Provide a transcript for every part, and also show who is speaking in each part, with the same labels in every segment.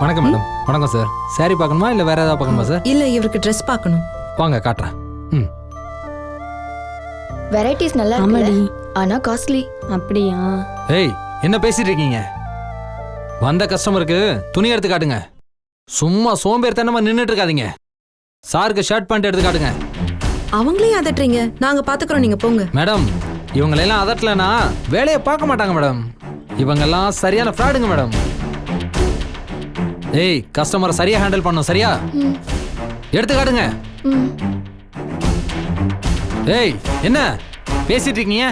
Speaker 1: வணக்கம் மேடம். வணக்கம் sir. Sorry பார்க்கணுமா இல்லை வேற ஏதாவது பார்க்கணுமா சார்?
Speaker 2: இல்ல இவருக்கு ட்ரெஸ் பார்க்கணும்.
Speaker 1: வாங்க காட்டுறேன். ம்.
Speaker 3: வெரைட்டிஸ் நல்லா
Speaker 2: ஆமாடி.
Speaker 3: இருக்குல்ல, ஆனா காஸ்ட்லி.
Speaker 2: அப்படியா?
Speaker 1: ஏய் என்ன பேசிட்டு இருக்கீங்க? வந்த கஸ்டமருக்கு துணி எடுத்து காட்டுங்க. சும்மா சோம்பேறித்தனமா நின்றுட்டு இருக்காதீங்க. சாருக்கு ஷர்ட் பேண்ட் எடுத்து காட்டுங்க.
Speaker 2: அவங்களையும் அதட்டுறீங்க. நாங்க பாத்துக்கிறோம், நீங்க போங்க.
Speaker 1: மேடம் இவங்களெல்லாம் அதட்டலனா வேலையை பார்க்க மாட்டாங்க மேடம். இவங்கெல்லாம் சரியான ஃப்ராடுங்க மேடம். ஏய் கஸ்டமரை சரியா ஹேண்டில் பண்ணும். சரியா எடுத்து காட்டுங்க. ஏய் என்ன பேசிட்டு இருக்கீங்க?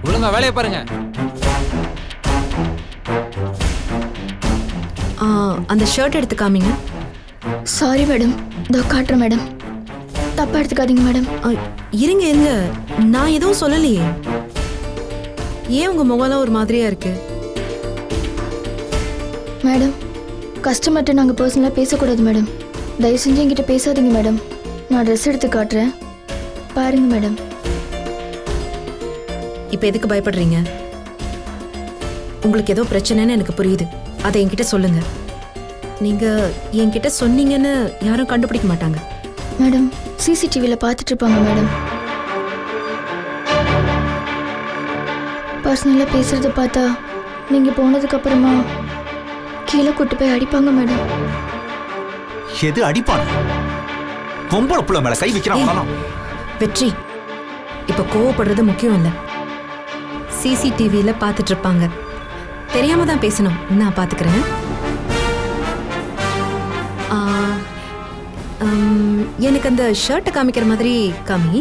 Speaker 1: ஒழுங்கா வேலையை பாருங்க.
Speaker 2: அந்த ஷர்ட் எடுத்து காமிங்க.
Speaker 3: சாரி மேடம், இதோ காட்டுறேன் மேடம். தப்பா எடுத்துக்காதீங்க மேடம்.
Speaker 2: இருங்க இருங்க, நான் எதுவும் சொல்லலையே. ஏன் உங்க முகம்லாம் ஒரு மாதிரியா இருக்கு?
Speaker 3: மேடம், கஸ்டமர்கிட்ட நாங்கள் பர்சனலாக பேசக்கூடாது மேடம். தயவு செஞ்சு என்கிட்ட பேசாதீங்க மேடம். நான் ட்ரெஸ் எடுத்து காட்டுறேன், பாருங்க மேடம்.
Speaker 2: இப்போ எதுக்கு பயப்படுறீங்க? உங்களுக்கு ஏதோ பிரச்சனைன்னு எனக்கு புரியுது. அதை என்கிட்ட சொல்லுங்க. நீங்க என்கிட்ட சொன்னீங்கன்னு யாரும் கண்டுபிடிக்க மாட்டாங்க.
Speaker 3: மேடம், சிசிடிவியில் பார்த்துட்டு இருப்பாங்க மேடம். பர்சனலாக பேசுறத பார்த்தா நீங்கள் போனதுக்கு அப்புறமா கீழே கூட்டு போய் அடிப்பாங்க மேடம்.
Speaker 4: எது அடிப்பான? பொம்பளை புள்ள மேல கை வைக்கிறான்.
Speaker 2: வெற்றி, இப்ப கோவப்படுறது முக்கியம் இல்ல. சிசிடிவியில பார்த்துட்டு இருப்பாங்க. தெரியாம தான் பேசணும். நான் பாத்துக்கிறேன். எனக்கு அந்த ஷர்ட்டை காமிக்கிற மாதிரி காமி.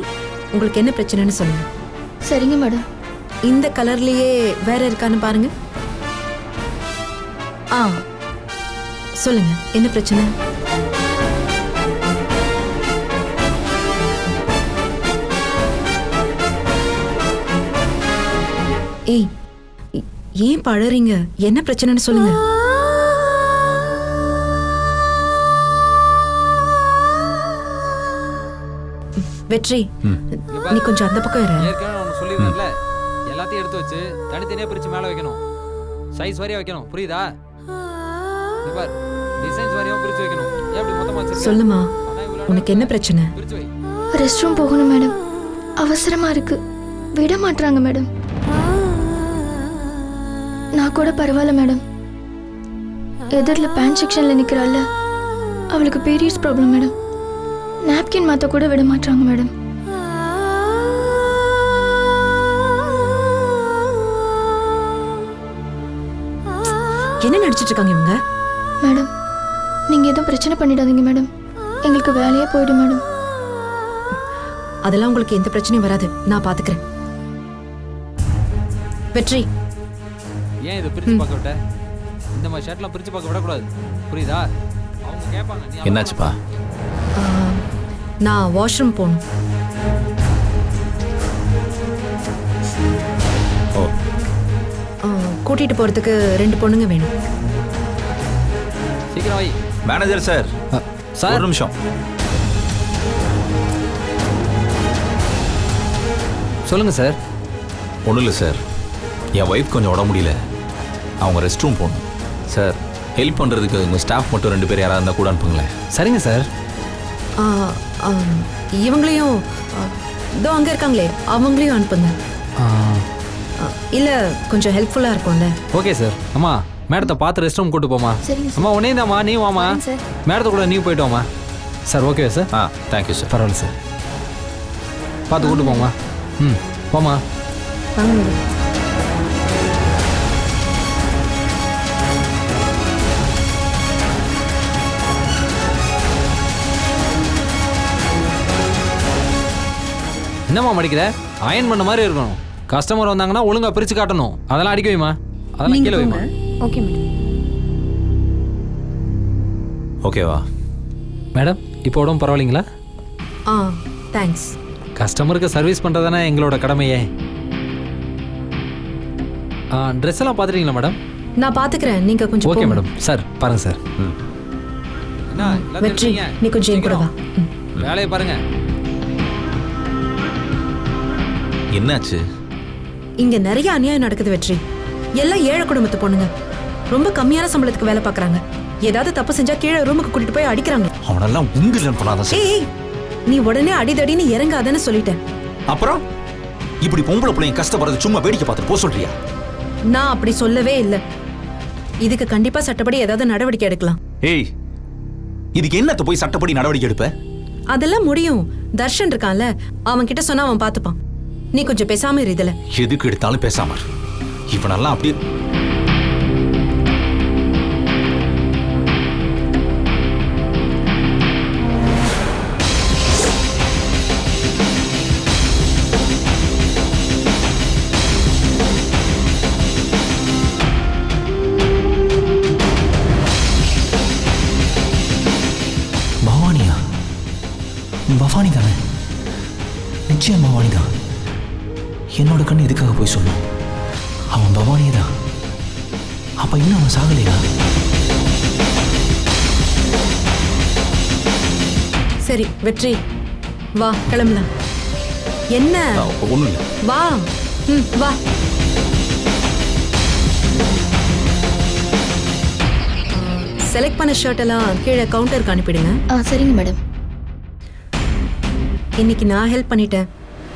Speaker 2: உங்களுக்கு என்ன பிரச்சனைன்னு சொல்லுங்க.
Speaker 3: சரிங்க மேடம்.
Speaker 2: இந்த கலர்லயே வேற இருக்கான்னு பாருங்க. சொல்லுங்க, என்ன பிரச்சனை? ஏய் ஏன் பழறீங்க? என்ன பிரச்சனைன்னு சொல்லுங்க. வெற்றி, நீ கொஞ்சம் அந்த பக்கம் இரு.
Speaker 1: ஏற்கனவே நான் சொல்லிருந்தேன்ல, எல்லாத்தையும் எடுத்து வச்சு தனித்தனியா பிரிச்சு மேல வைக்கணும். சைஸ் வாரியா வைக்கணும். புரியுதா? இங்க பார், டிசைன்ஸ் வாரியா பிரிச்சு வைக்கணும். ஏன் இப்படி மொத்தமா வச்சிருக்க?
Speaker 2: சொல்லுமா, உனக்கு என்ன பிரச்சனை?
Speaker 1: பிரிச்சு வை.
Speaker 3: ரெஸ்ட் ரூம் போகணும் மேடம். அவசரமா இருக்கு, விட மாட்டாங்க மேடம். நான் கூட பரவாயில்ல மேடம். எதிரில் பேண்ட் செக்ஷன்ல நிக்கிறாள், அவளுக்கு பீரியட்ஸ் ப்ராப்ளம் மேடம். நாப்கின் மாத்த கூட விட மாட்டாங்க மேடம்.
Speaker 2: என்ன நடிச்சிட்டு இருக்காங்க இவங்க?
Speaker 3: மேடம், நீங்க எதுவும் பிரச்சனை பண்ணிடாதீங்க மேடம். எங்களுக்கு வேலையே போயிடும் மேடம்.
Speaker 2: அதெல்லாம் உங்களுக்கு எந்த பிரச்சனையும் வராது. நான் பாத்துக்கிறேன். வெற்றி,
Speaker 1: ஏன் இதை பிரிச்சு பார்க்க விட்ட? இந்த மாதிரி ஷர்ட்லாம் பிரிச்சு பார்க்க விடக்கூடாது. புரியுதா? அவங்க கேட்பாங்க.
Speaker 4: என்னாச்சுப்பா?
Speaker 2: நான் வாஷ்ரூம் போகணும்.
Speaker 4: ஓ,
Speaker 2: கூட்டிட்டு போறதுக்கு 2 பொண்ணுங்க வேணும்.
Speaker 1: சீக்கிரம் வை.
Speaker 4: மேனேஜர் சார்,
Speaker 1: சார்
Speaker 4: ஒரு நிமிஷம்.
Speaker 1: சொல்லுங்க சார்.
Speaker 4: ஒன்றும் இல்லை சார், என் ஒய்ஃப் கொஞ்சம் உடம்பு முடியல. அவங்க ரெஸ்ட் ரூம் போகணும் சார். ஹெல்ப் பண்ணுறதுக்கு உங்கள் ஸ்டாஃப் மட்டும் 2 பேர் யாராவது இருந்தால் கூட அனுப்புங்களேன்.
Speaker 1: சரிங்க சார்.
Speaker 2: இவங்களையும் இதோ அங்க இருக்காங்களே, அவங்களையும் அனுப்புங்க. இல்ல கொஞ்சம் ஹெல்ப்ஃபுல்லா இருக்கும்ல.
Speaker 1: Okay sir. அம்மா மேடத்தை பார்த்து ரெஸ்ட் ரூம் கூட்டு போமா.
Speaker 3: சரிங்க
Speaker 1: அம்மா உடனே தாம்மா, நீ வாமா.
Speaker 3: சார்.
Speaker 1: மேடத்தை கூட நீ போயிட்டு வாமா. Sir okay sir.
Speaker 4: Thank you sir.
Speaker 1: பரவாயில்ல சார். பார்த்து கூட்டு போமா. போமா.
Speaker 2: வாங்க மேடம்.
Speaker 1: என்னம்மா மடிக்கிற? அயன் பண்ண மாதிரி இருக்கணும். கஸ்டமர் வந்தாங்கன்னா ஒழுங்கா பிரிச்சு காட்டணும். அதெல்லாம் அடிக்க வைமா. அதெல்லாம் கீழே வைமா.
Speaker 2: Okay madam.
Speaker 4: ஓகேவா
Speaker 1: மேடம் இப்போ உடம்பு பரவாயில்லைங்களா?
Speaker 2: தேங்க்ஸ்.
Speaker 1: கஸ்டமருக்கு சர்வீஸ் பண்ணுறதானே எங்களோட கடமையே. ட்ரெஸ் எல்லாம் பார்த்துட்டீங்களா மேடம்?
Speaker 2: நான் பார்த்துக்கிறேன், நீங்க கொஞ்சம்
Speaker 1: ஓகே
Speaker 2: போங்க.
Speaker 1: மேடம். சார் பாருங்க சார்.
Speaker 2: வெற்றி, நீ கொஞ்சம் என் கூட வா.
Speaker 1: வேலையை பாருங்க.
Speaker 4: என்னாச்சு?
Speaker 2: இங்க நிறைய அநியாயம் நடக்குது வெற்றி. எல்லாம் ஏழை குடும்பத்து பொண்ணுங்க. ரொம்ப கம்மியான சம்பளத்துக்கு வேலை பார்க்கறாங்க. ஏதாவது தப்பு செஞ்சா கீழே ரூமுக்கு கூட்டிட்டு போய் அடிக்கிறாங்க.
Speaker 5: அவனெல்லாம் உங்க இல்லைன்னு பண்ணாதான் சார்.
Speaker 2: ஏய் நீ உடனே அடிதடின்னு இறங்காதன்னு சொல்லிட்டேன்.
Speaker 5: அப்புறம் இப்படி பொம்பளை பிள்ளைங்க கஷ்டப்படுறது சும்மா வேடிக்கை பார்த்துட்டு போக சொல்றியா?
Speaker 2: நான் அப்படி சொல்லவே இல்லை. இதுக்கு கண்டிப்பா சட்டப்படி ஏதாவது நடவடிக்கை எடுக்கலாம்.
Speaker 5: ஏய், இதுக்கு என்னத்த போய் சட்டப்படி நடவடிக்கை எடுப்ப?
Speaker 2: அதெல்லாம் முடியும். தர்ஷன் இருக்கான்ல, அவன் கிட்ட சொன்னா அவன் பாத்துப்பான். நீ கொஞ்சம் பேசாம இரு. இதுல
Speaker 5: எதுக்கு எடுத்தாலும் பேசாம இரு. இவனெல்லாம் அப்படியே பவானியா? பவானி தானே? நிச்சயம் பவானி தான். என்னோட கண்ணு எதுக்காக போய் சொன்னான்? அவன் பவானியே தான். அப்ப இன்னும் அவன் சாகலையா?
Speaker 2: சரி வெற்றி, வா கிளம்பலாம். என்ன?
Speaker 5: ஒண்ணும் இல்லை.
Speaker 2: வா. வா. செலக்ட் பண்ண ஷர்ட் எல்லாம் கீழே கவுண்டருக்கு அனுப்பிடுங்க.
Speaker 3: சரிங்க மேடம்.
Speaker 2: இன்னைக்கு நான் ஹெல்ப் பண்ணிட்டேன்.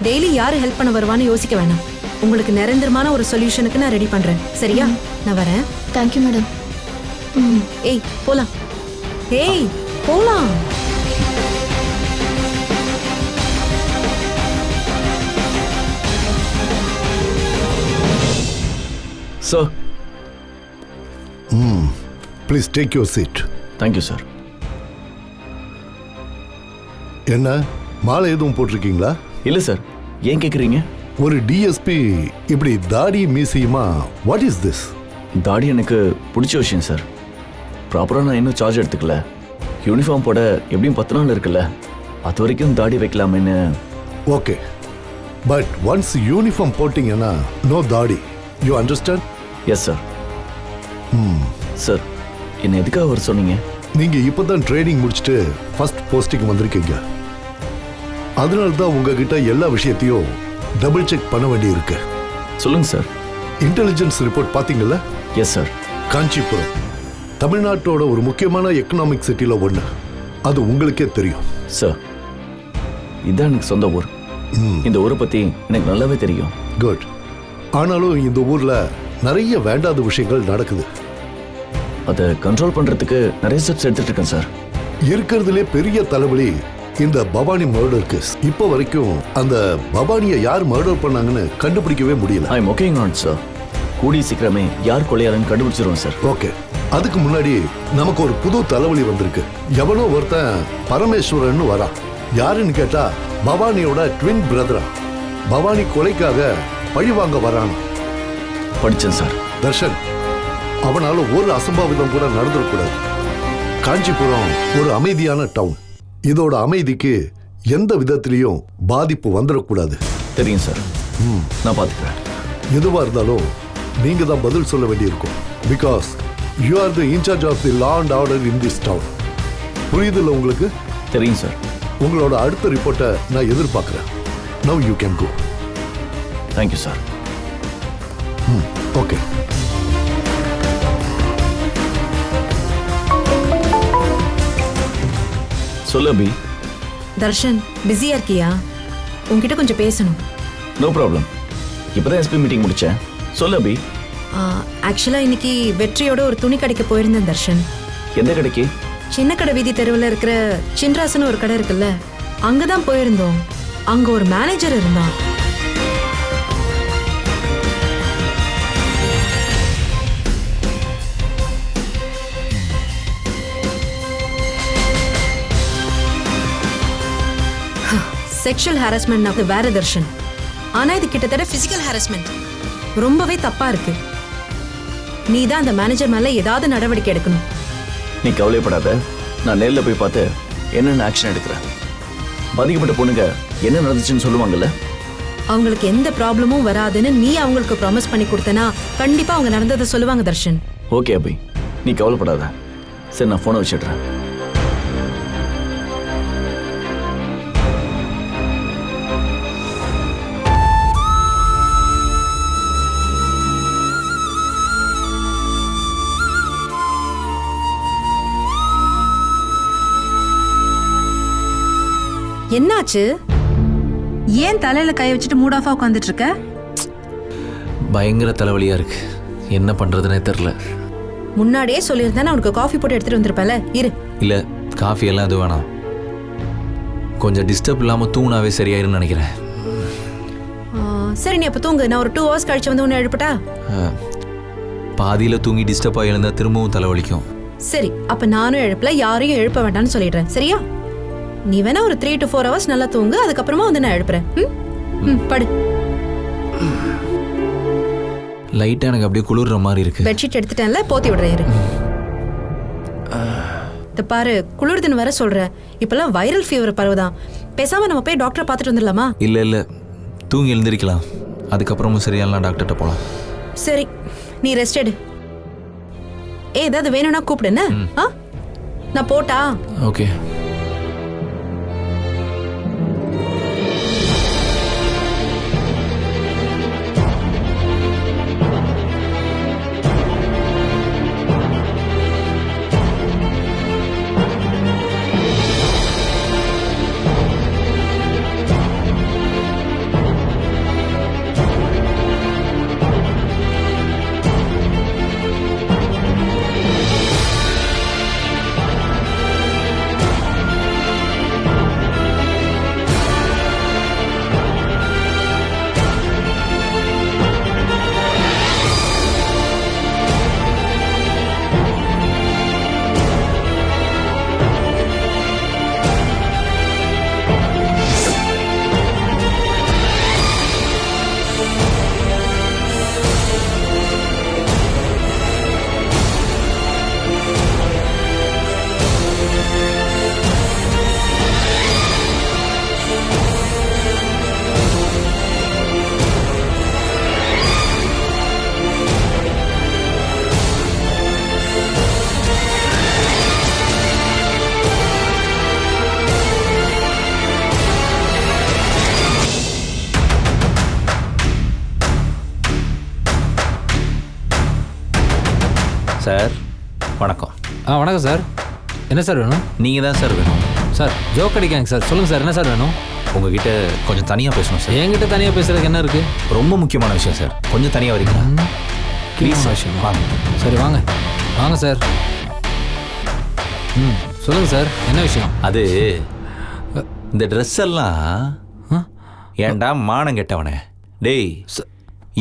Speaker 2: டெய்லி யாரு ஹெல்ப் பண்ண வருவான்னு யோசிக்க வேணாம். உங்களுக்கு நிரந்தரமான ஒரு சொல்யூஷனுக்கு நான் ரெடி பண்றேன். சரியா? நான் வரேன்.
Speaker 3: Thank you madam.
Speaker 2: ஏய் போலாம். ஏய் போலாம்.
Speaker 5: Sir.
Speaker 6: Please take your seat.
Speaker 5: Thank you sir.
Speaker 6: என்ன மாலை எதுவும் போட்டிருக்கீங்களா?
Speaker 5: இல்லை சார். ஏன் கேட்குறீங்க?
Speaker 6: ஒரு டிஎஸ்பி இப்படி தாடி மீசியுமா? What is this?
Speaker 7: தாடி எனக்கு பிடிச்ச விஷயம் சார். ப்ராப்பராக நான் இன்னும் சார்ஜ் எடுத்துக்கல. யூனிஃபார்ம் போட எப்படியும் 10 நாள் இருக்குல்ல, அது வரைக்கும் தாடி வைக்கலாமேன்னு.
Speaker 6: ஓகே, பட் ஒன்ஸ் யூனிஃபார்ம் போட்டிங்கன்னா நோ தாடி. You understand?
Speaker 7: Yes sir. Sir, என்ன எதுக்காக வர சொன்னீங்க?
Speaker 6: நீங்க இப்பதான் ட்ரைனிங் முடிச்சுட்டு ஃபர்ஸ்ட் போஸ்டிங் வந்திருக்கீங்க. அதனால தான் உங்ககிட்ட எல்லா விஷயத்தையும் டபுள் செக் பண்ண வேண்டி இருக்கு.
Speaker 7: சொல்லுங்க சார்.
Speaker 6: இன்டெலிஜென்ஸ் ரிப்போர்ட் பாத்தீங்கல்ல?
Speaker 7: Yes sir.
Speaker 6: காஞ்சிபுரம் தமிழ்நாட்டோட ஒரு முக்கியமான எக்கனாமிக் சிட்டில ஒண்ணு. அது உங்களுக்கே தெரியும்
Speaker 7: சார். இதுதான் எனக்கு சொந்த ஊர். இந்த ஊரை பத்தி எனக்கு நல்லாவே தெரியும்.
Speaker 6: குட். ஆனாலும் இந்த ஊர்ல நிறைய வேண்டாத விஷயங்கள் நடக்குது.
Speaker 7: அதை கண்ட்ரோல் பண்றதுக்கு நிறைய ஸ்டெப்ஸ் எடுத்துட்டு இருக்கேன் சார்.
Speaker 6: இருக்கிறதுலே பெரிய தலைவலி இந்த பவானி மர்டர் கேஸ். இப்போ வரைக்கும் அந்த பவானியை யார் மர்டர் பண்ணாங்கன்னு கண்டுபிடிக்கவே முடியல.
Speaker 7: I am working on sir. கூடிய சீக்கிரமே யார் கொலையாளன்னு கண்டுபிடிச்சிருவோம் சார்.
Speaker 6: ஓகே, அதுக்கு முன்னாடி நமக்கு ஒரு புது தலைவலி வந்திருக்கு. எவனோ ஒருத்தன் பரமேஸ்வரன் வரான். யாருன்னு கேட்டா பவானியோட ட்வின் பிரதரா. பவானி கொலைக்காக பழி வாங்க வரான்.
Speaker 7: படிச்சேன் சார்.
Speaker 6: தர்ஷன், அவனால ஒரு அசம்பாவிதம் கூட நடந்துடக்கூடாது. காஞ்சிபுரம் ஒரு அமைதியான டவுன். இதோட அமைதிக்கு எந்த விதத்திலையும் பாதிப்பு வந்துடக்கூடாது.
Speaker 7: தெரியும் சார். நான் பாத்துக்கிறேன்.
Speaker 6: எதுவா இருந்தாலும் நீங்க தான் பதில் சொல்ல வேண்டியிருக்கும். Because you are the incharge of the law and order in this town. புரியுதுல்ல உங்களுக்கு?
Speaker 7: தெரியும் சார்.
Speaker 6: உங்களோட அடுத்த ரிப்போர்ட்டை நான் எதிர்பார்க்கிறேன். Now you can go.
Speaker 7: Thank you sir.
Speaker 6: Okay.
Speaker 7: சொல்லு அபி.
Speaker 2: தர்ஷன், பிஸியா இருக்கியா? உன்கிட்ட கொஞ்சம் பேசணும்.
Speaker 7: No problem. இப்போதான் எஸ்பி மீட்டிங் முடிச்சேன். சொல்லு அபி.
Speaker 2: ஆக்சுவலா இன்னைக்கு வெற்றியோட ஒரு துணி கடைக்கு போயிருந்தேன் தர்ஷன்.
Speaker 7: எந்த கடைக்கு?
Speaker 2: சின்ன கடை வீதி தெருவில் இருக்கிற சின்ராசன் ஒரு கடை இருக்குல்ல, அங்கதான் போயிருந்தோம். அங்க ஒரு மேனேஜர் இருந்தான். செக்ஷுவல் ஹாரஸ்மெண்ட் அது வேற தர்ஷன். ஆனா இது கிட்டத்தட்ட பிசிக்கல் ஹாரஸ்மெண்ட். ரொம்பவே தப்பா இருக்கு. நீ தான் அந்த மேனேஜர் மேல ஏதாவது நடவடிக்கை எடுக்கணும்.
Speaker 7: நீ கவலைப்படாத. நான் நேர்ல போய் பார்த்து என்னென்ன ஆக்ஷன் எடுக்கிறேன். பாதிக்கப்பட்ட பொண்ணுங்க என்ன நடந்துச்சுன்னு சொல்லுவாங்கல்ல,
Speaker 2: அவங்களுக்கு எந்த ப்ராப்ளமும் வராதுன்னு நீ அவங்களுக்கு ப்ராமிஸ் பண்ணி கொடுத்தனா கண்டிப்பா அவங்க நடந்ததை சொல்லுவாங்க தர்ஷன்.
Speaker 7: ஓகே அபி, நீ கவலைப்படாத. சரி, நான் போனை வச்சிடுறேன்.
Speaker 2: என்னாச்சு? ஏன் தலையில கை வச்சுட்டு மூட் ஆஃபா உட்காந்துட்டு இருக்க?
Speaker 4: பயங்கர தலைவலியா இருக்கு, என்ன பண்றதுனே தெரியல.
Speaker 2: முன்னாடியே சொல்லியிருந்தா நான் உனக்கு காஃபி போட்டு எடுத்துட்டு வந்திருப்பேன்ல. இரு.
Speaker 4: இல்ல, காஃபி எல்லாம் எதுவும் வேணாம். கொஞ்சம் டிஸ்டர்ப் இல்லாம தூங்கினாவே சரியாயிருன்னு நினைக்கிறேன்.
Speaker 2: சரி, நீ அப்ப தூங்கு. நான் ஒரு 2 hours கழிச்சு வந்து உன்னை எழுப்பட்டா?
Speaker 4: பாதியில தூங்கி டிஸ்டர்ப் ஆகி எழுந்தா திரும்பவும் தலைவலிக்கும்.
Speaker 2: சரி, அப்ப நானும் எழுப்பல, யாரையும் எழுப்ப வேண்டாம்னு சொல்லிடுறேன். சரியா? நீ வேணா ஒரு 3 to 4 hours நல்லா தூங்கு, அதுக்கப்புறமா வந்து நான் எழுப்புறேன். படு.
Speaker 4: லைட்டா எனக்கு அப்படியே குளிர்ற மாதிரி இருக்கு.
Speaker 2: பெட்ஷீட் எடுத்துட்டேன்ல, போத்தி விடுறேன். இரு. இந்த பாரு, குளிர்துன்னு வேற சொல்றேன். இப்பெல்லாம் வைரல் ஃபீவர் பரவுதான். பேசாம நம்ம போய் டாக்டரை பார்த்துட்டு வந்துடலாமா?
Speaker 4: இல்ல, தூங்கி எழுந்திருக்கலாம், அதுக்கப்புறமும் சரியாலாம் டாக்டர்கிட்ட போலாம்.
Speaker 2: சரி, நீ ரெஸ்ட் எடு. ஏதாவது வேணும்னா கூப்பிடு. என்ன? நான் போட்டா?
Speaker 4: ஓகே. சார் வணக்கம்.
Speaker 1: வணக்கம் சார். என்ன சார் வேணும்?
Speaker 4: நீங்கள் தான் சார் வேணும்.
Speaker 1: சார் ஜோக் அடிக்காங்க சார். சொல்லுங்கள் சார், என்ன சார் வேணும்?
Speaker 4: உங்ககிட்ட கொஞ்சம் தனியாக பேசணும் சார்.
Speaker 1: என்கிட்ட தனியாக பேசுறதுக்கு என்ன இருக்குது?
Speaker 4: ரொம்ப முக்கியமான விஷயம் சார், கொஞ்சம் தனியாக வரீங்களா? ப்ளீஸ்
Speaker 1: விஷயம்.
Speaker 4: வாங்க.
Speaker 1: சரி வாங்க வாங்க சார். சொல்லுங்கள் சார், என்ன விஷயம்?
Speaker 4: அது இந்த ட்ரெஸ் எல்லாம் ஏன்டா மானம் கெட்டவனே. டேய்,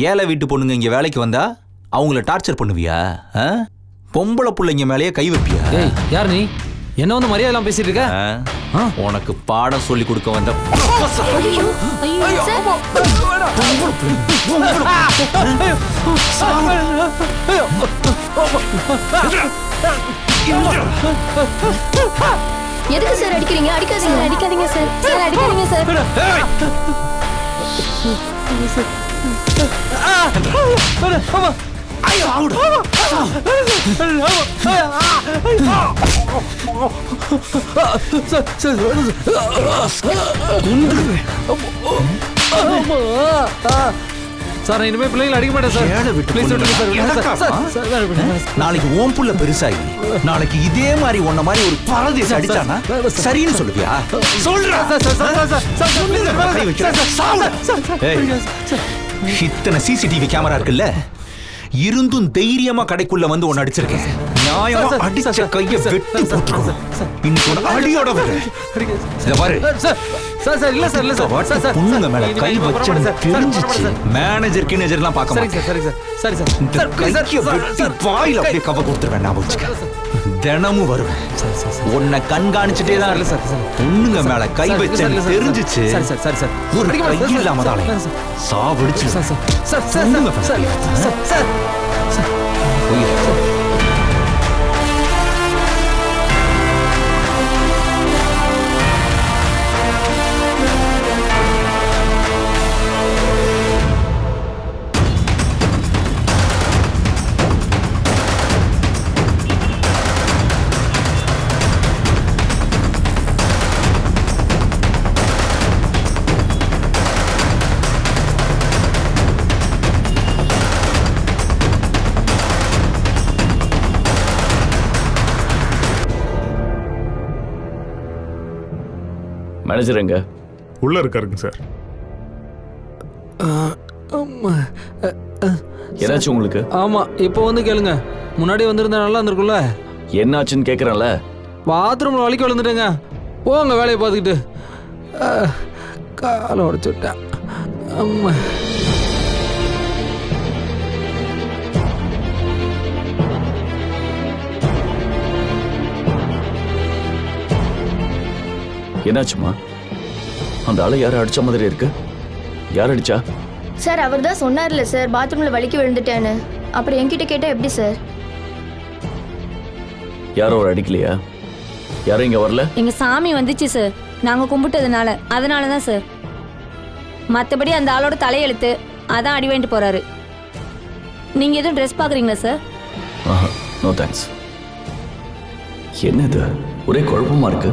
Speaker 4: ஏழை வீட்டு பொண்ணுங்க இங்கே வேலைக்கு வந்தா அவங்கள டார்ச்சர் பண்ணுவியா? பொம்பளை பிள்ளைங்க மேலேயே கை வைப்பியா?
Speaker 1: ஏய், யார் நீ? என்ன வந்து மரியாதைலாம் பேசிட்டு இருக்க?
Speaker 4: உனக்கு பாடம் சொல்லி கொடுக்க வந்த
Speaker 3: எதுக்கு சார் அடிக்கிறீங்க? அடிக்காதீங்க, அடிக்காதீங்க சார். சார் அடிக்காதீங்க சார்.
Speaker 1: சார், நான் இனிமே பிள்ளைங்களை அடிக்க மாட்டேன் சார். Please விட்டுருங்க சார்.
Speaker 5: நாளைக்கு ஓம் புள்ள பெருசாகி நாளைக்கு இதே மாதிரி உன்ன மாதிரி ஒரு பரதேசி அடிச்சானா சரின்னு சொல்லுவியா? இத்தனை சிசிடிவி கேமரா இருக்குல்ல, இருந்தும் தைரியமா கடைக்குள்ள வந்து ஒன்னு அடிச்சிருக்கேன். நியாயமா அடிச்ச கைய வெட்டி போட்டுருவேன். இன்னைக்கு ஒரு அடியோட வரேன். இத பாரு
Speaker 1: சார். இல்ல சார், இல்ல சார்.
Speaker 5: பொண்ணுங்க மேல கை வச்சு தெரிஞ்சிச்சு. மேனேஜர் கினேஜர்லாம் பார்க்க மாட்டேன்.
Speaker 1: சரி சார்.
Speaker 5: இந்த கைய வெட்டி வாயில அப்படியே கவ கொடுத்துருவேன். நான் வச்சுக்க தினமும் வருவேன். உன்னை கண்காணிச்சுட்டே தான் இல்ல சார். பொண்ணுங்க மேல கை வச்சேன்னு தெரிஞ்சிச்சு.
Speaker 1: சரி சார்.
Speaker 5: ஒரு கை இல்லாம தானே சாவடிச்சு
Speaker 1: சார்.
Speaker 7: மேனேஜர் எங்க?
Speaker 8: உள்ள இருக்காருங்க சார்.
Speaker 7: என்னாச்சு உங்களுக்கு?
Speaker 1: ஆமா, இப்போ வந்து கேளுங்க. முன்னாடி வந்திருந்தா நல்லா இருந்திருக்கும்ல.
Speaker 7: என்னாச்சுன்னு கேட்குறேன்ல.
Speaker 1: பாத்ரூம்ல வலிக்கு விழுந்துட்டேங்க. போங்க வேலையை பார்த்துக்கிட்டு. காலை உடச்சு விட்டேன். அம்மா.
Speaker 7: என்னாச்சுமா? அந்த ஆளை யாரும் அடிச்ச மாதிரி இருக்கு. யார் அடிச்சா?
Speaker 3: சார் அவர் தான் சொன்னார்ல சார் பாத்ரூமில் வலிக்கு விழுந்துட்டேன்னு. அப்புறம் என்கிட்ட கேட்டால் எப்படி சார்?
Speaker 7: யாரும் அவர் அடிக்கலையா? யாரும் இங்கே வரல?
Speaker 9: எங்க சாமி வந்துச்சு சார், நாங்கள் கும்பிட்டதுனால. அதனால தான் சார். மற்றபடி அந்த ஆளோட தலையெழுத்து அதான் அடி வாங்கிட்டு போறாரு. நீங்கள் எதுவும் ட்ரெஸ் பார்க்குறீங்களா சார்?
Speaker 7: ஆஹா, நோ தேங்க்ஸ். என்னது ஒரே குழப்பமா இருக்கு.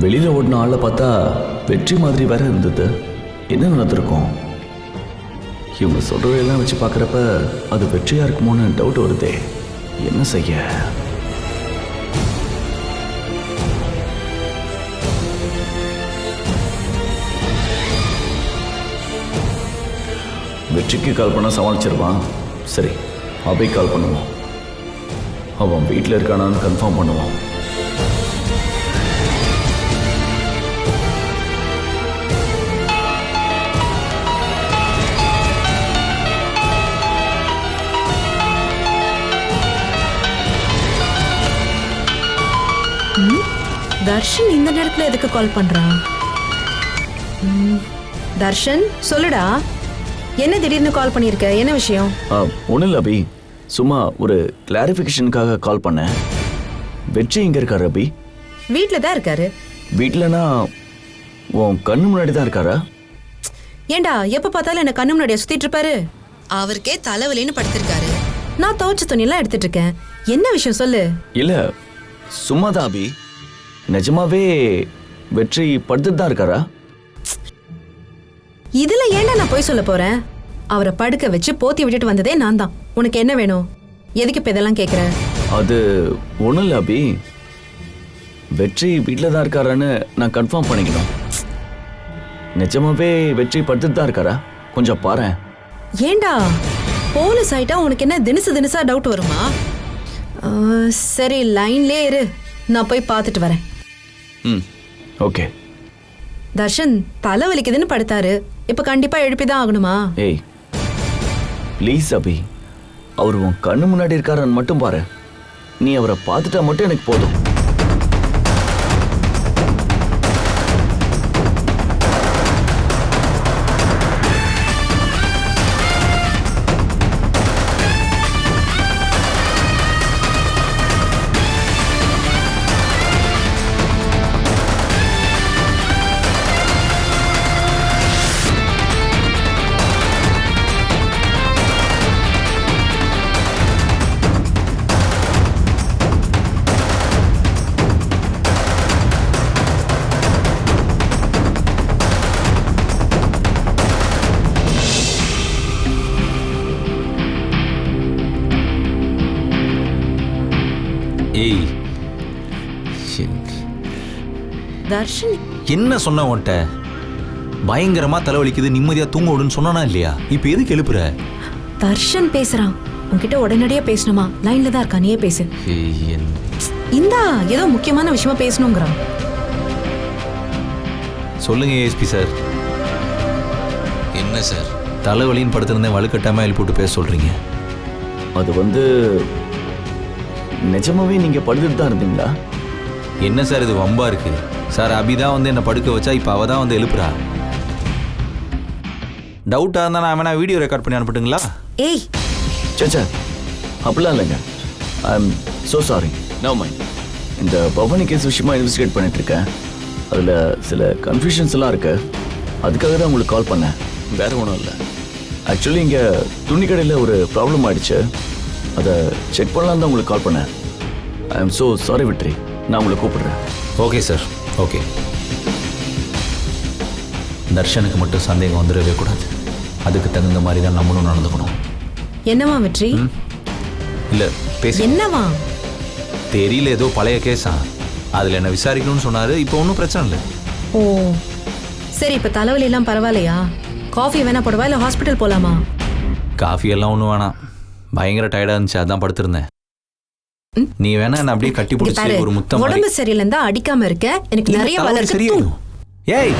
Speaker 7: வெளியில் ஓடின ஆளை பார்த்தா வெற்றி மாதிரி வேற இருந்தது. என்ன நடந்திருக்கும்? இவங்க சொல்றதையெல்லாம் வச்சு பார்க்குறப்ப அது வெற்றியா இருக்குமோன்னு டவுட் வருதே. என்ன செய்ய? வெற்றிக்கு கால் பண்ணால் சமாளிச்சிருவான். சரி, அபை கால் பண்ணுவோம். அவன் வீட்டில் இருக்கானான்னு கன்ஃபார்ம் பண்ணுவான்.
Speaker 2: தர்ஷன் இந்த நேரத்துல எதுக்கு கால் பண்றான்? தர்ஷன் சொல்லுடா, என்ன திடீர்னு கால் பண்ணியிருக்க? என்ன விஷயம்?
Speaker 7: ஒன்றும் இல்லை அபி, சும்மா ஒரு கிளாரிஃபிகேஷனுக்காக கால் பண்ணேன். வெற்றி எங்கே இருக்காரு அபி?
Speaker 2: வீட்டில் தான் இருக்காரு.
Speaker 7: வீட்டிலனா உன் கண்ணு முன்னாடி தான் இருக்காரா?
Speaker 2: ஏண்டா எப்போ பார்த்தாலும் என்ன கண்ணு முன்னாடியா சுத்திட்டு இருப்பாரு? அவருக்கே தலைவலின்னு படுத்திருக்காரு. நான் துவைச்ச துணியெல்லாம் எடுத்துட்டு இருக்கேன். என்ன விஷயம் சொல்லு.
Speaker 7: இல்லை, சும்மா தான் அபி. நிஜமாவே வெற்றி படுத்துட்டு தான் இருக்காரா?
Speaker 2: இதுல ஏன்டா நான் போய் சொல்ல போறேன்? அவரை படுக்க வச்சு போத்தி விட்டுட்டு வந்ததே நான் தான். உனக்கு என்ன வேணும்? எதுக்கு இப்ப இதெல்லாம் கேக்குற?
Speaker 7: அது ஒன்றும் இல்லை அபி, வெற்றி வீட்டில் தான் இருக்காரான்னு நான் கன்ஃபார்ம் பண்ணிக்கணும். நிஜமாவே வெற்றி படுத்துட்டு தான் இருக்காரா? கொஞ்சம் பாரேன்.
Speaker 2: ஏண்டா போலீஸ் ஆயிட்டா உனக்கு என்ன தினசு தினசா டவுட் வருமா? சரி, லைன்லயே இரு, நான் போய் பார்த்துட்டு வரேன்.
Speaker 7: ஓகே.
Speaker 2: தர்ஷன் தலைவலிக்குதுன்னு படுத்தாரு. இப்ப கண்டிப்பா எழுப்பிதான் ஆகணுமா?
Speaker 7: ஏய் ப்ளீஸ் அபி, அவர் உன் கண்ணு முன்னாடி இருக்காரான்னு மட்டும் பாரு. நீ அவரை பார்த்துட்டா மட்டும் எனக்கு போதும்.
Speaker 4: ஏய்,
Speaker 2: தர்ஷன்
Speaker 4: என்ன சொன்ன உன்கிட்ட? பயங்கரமா தலைவலிக்குது, நிம்மதியா தூங்க விடுன்னு சொன்னானா இல்லையா? இப்ப எதுக்கு எழுப்புற?
Speaker 2: தர்ஷன் பேசுறான். உன்கிட்ட உடனடியா பேசணுமா? லைன்ல தான் இருக்கா, நீயே பேசு. இந்தா ஏதோ முக்கியமான விஷயமா பேசணுங்கிறான்.
Speaker 4: சொல்லுங்க ஏஎஸ்பி சார்.
Speaker 10: என்ன சார்?
Speaker 4: தலைவலின்னு படுத்திருந்தேன், வலுக்கட்டாம எழுப்பிட்டு பேச சொல்றீங்க.
Speaker 7: அது நிஜமாவே நீங்க படுத்துட்டு தான் இருந்தீங்களா?
Speaker 4: என்ன சார் இது வம்பா இருக்கு? சார் அபிதான் வந்து என்ன படுக்க வச்சா, இப்ப அவ தான் வந்து எழுப்புறா. டவுட்டா இருந்தா நான் வேணா வீடியோ ரெக்கார்ட் பண்ணி அனுப்பட்டுங்களா?
Speaker 2: ஏய்
Speaker 7: சேச்சா, அப்படிலாம் இல்லைங்க. I am so sorry. No mind. இந்த பவானி கேஸ் விஷயமா இன்வெஸ்டிகேட் பண்ணிட்டு இருக்கேன். அதில் சில கன்ஃபியூஷன்ஸ் எல்லாம் இருக்கு. அதுக்காக தான் உங்களுக்கு கால் பண்ணேன், வேற ஒன்றும் இல்லை. ஆக்சுவலி இங்கே துணி கடையில் ஒரு ப்ராப்ளம் ஆயிடுச்சு. அதை செக் பண்ணலாம் தான் உங்களுக்கு கால் பண்ணேன். ஐ எம் ஸோ சாரி வெற்றி. நான் உங்களை கூப்பிடுறேன்.
Speaker 4: Okay sir, okay. தர்ஷனுக்கு மட்டும் சந்தேகம் வந்துடவே கூடாது. அதுக்கு தகுந்த மாதிரி தான் நம்மளும் நடந்துக்கணும்.
Speaker 2: என்னவா வெற்றி?
Speaker 4: இல்லை பேசி
Speaker 2: என்னவா
Speaker 4: தெரியல, ஏதோ பழைய கேஸா, அதில் என்ன விசாரிக்கணும்னு சொன்னார். இப்போ ஒன்றும் பிரச்சனை இல்லை.
Speaker 2: ஓ சரி, இப்ப தலைவலி எல்லாம் பரவாயில்லையா? காஃபி வேணா போடவா இல்ல ஹாஸ்பிட்டல் போலாமா?
Speaker 4: காஃபி எல்லாம் ஒன்றும் வேணாம், பயங்கர டயர்டாக இருந்துச்சு, அதான் படுத்திருந்தேன். நீ வேணா என்ன அப்படியே கட்டி
Speaker 2: இங்க
Speaker 4: பிடிச்சி
Speaker 2: பாரு,
Speaker 4: ஒரு முத்தம்
Speaker 2: உடம்பு சரியில்லைன்னு தான் அடிக்காம இருக்க. எனக்கு நிறைய வேலை இருக்கு.
Speaker 4: சரியாயிடும். ஏய்